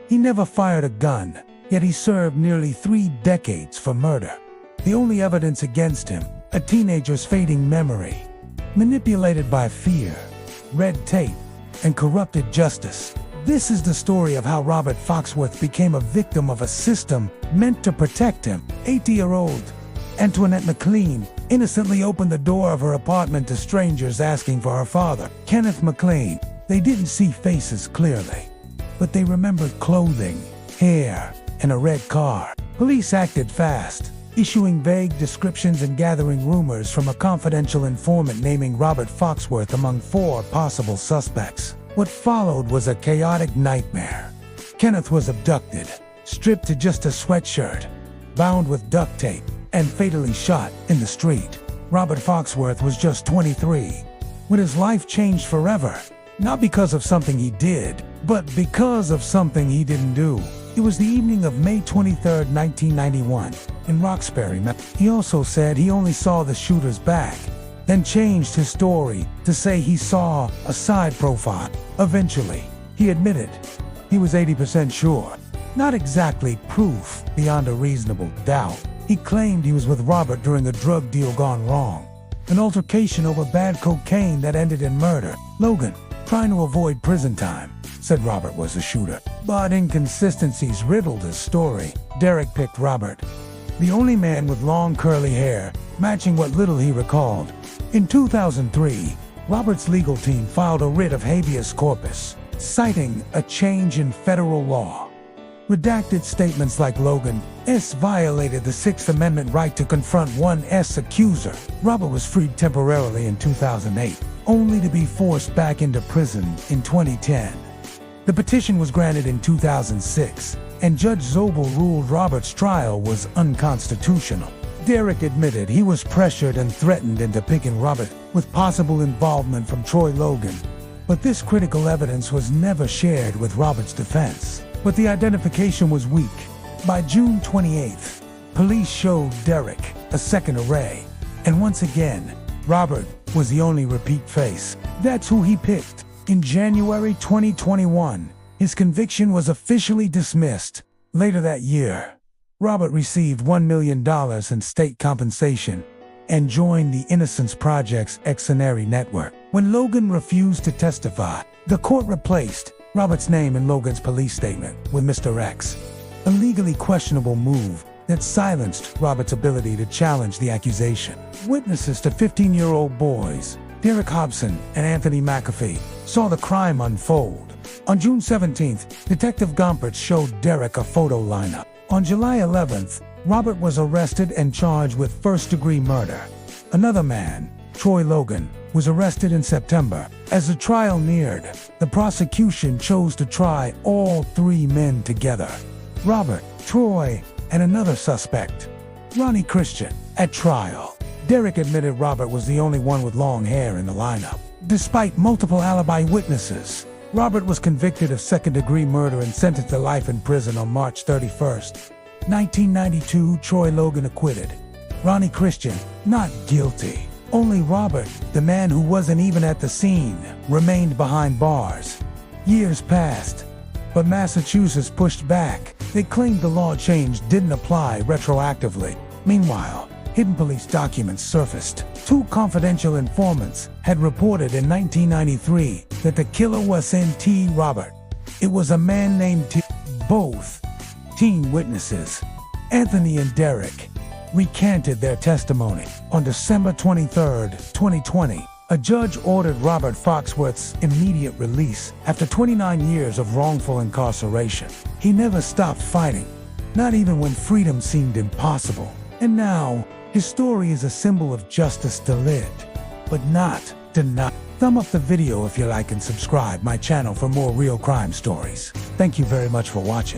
He never fired a gun, yet he served nearly 3 decades for murder. The only evidence against him, a teenager's fading memory, manipulated by fear, red tape, and corrupted justice. This is the story of how Robert Foxworth became a victim of a system meant to protect him. 80-year-old Antoinette McLean innocently opened the door of her apartment to strangers asking for her father, Kenneth McLean. They didn't see faces clearly, but they remembered clothing, hair, and a red car. Police acted fast, issuing vague descriptions and gathering rumors from a confidential informant naming Robert Foxworth among 4 possible suspects. What followed was a chaotic nightmare. Kenneth was abducted, stripped to just a sweatshirt, bound with duct tape, and fatally shot in the street. Robert Foxworth was just 23, when his life changed forever. Not because of something he did, but because of something he didn't do. It was the evening of May 23, 1991, in Roxbury. He also said he only saw the shooter's back, then changed his story to say he saw a side profile. Eventually, he admitted he was 80% sure. Not exactly proof beyond a reasonable doubt. He claimed he was with Robert during a drug deal gone wrong, an altercation over bad cocaine that ended in murder. Logan, trying to avoid prison time, said Robert was the shooter. But inconsistencies riddled his story. Derek picked Robert, the only man with long curly hair, matching what little he recalled. In 2003, Robert's legal team filed a writ of habeas corpus, citing a change in federal law. Redacted statements like Logan's violated the Sixth Amendment right to confront one's accuser. Robert was freed temporarily in 2008, only to be forced back into prison in 2010. The petition was granted in 2006, and Judge Zobel ruled Robert's trial was unconstitutional. Derek admitted he was pressured and threatened into picking Robert, with possible involvement from Troy Logan. But this critical evidence was never shared with Robert's defense. But the identification was weak. By June 28th, police showed Derek a second array, and once again, Robert was the only repeat face. That's who he picked. In January 2021, his conviction was officially dismissed. Later that year, Robert received $1 million in state compensation and joined the Innocence Project's Exonary network. When Logan refused to testify, the court replaced Robert's name in Logan's police statement with Mr. X, a legally questionable move that silenced Robert's ability to challenge the accusation. Witnesses to 15-year-old boys, Derek Hobson and Anthony McAfee, saw the crime unfold. On June 17th, Detective Gompert showed Derek a photo lineup. On July 11th, Robert was arrested and charged with first-degree murder. Another man, Troy Logan, was arrested in September. As the trial neared, the prosecution chose to try all 3 men together: Robert, Troy, and another suspect, Ronnie Christian. At trial, Derek admitted Robert was the only one with long hair in the lineup. Despite multiple alibi witnesses, Robert was convicted of second-degree murder and sentenced to life in prison on March 31st. 1992, Troy Logan acquitted. Ronnie Christian, not guilty. Only Robert, the man who wasn't even at the scene, remained behind bars. Years passed, but Massachusetts pushed back. They claimed the law change didn't apply retroactively. Meanwhile, hidden police documents surfaced. 2 confidential informants had reported in 1993 that the killer wasn't Robert. It was a man named T. Both teen witnesses, Anthony and Derek, recanted their testimony. On December 23, 2020, a judge ordered Robert Foxworth's immediate release after 29 years of wrongful incarceration. He never stopped fighting, not even when freedom seemed impossible. And now, his story is a symbol of justice delayed, but not denied. Thumb up the video if you like and subscribe my channel for more real crime stories. Thank you very much for watching.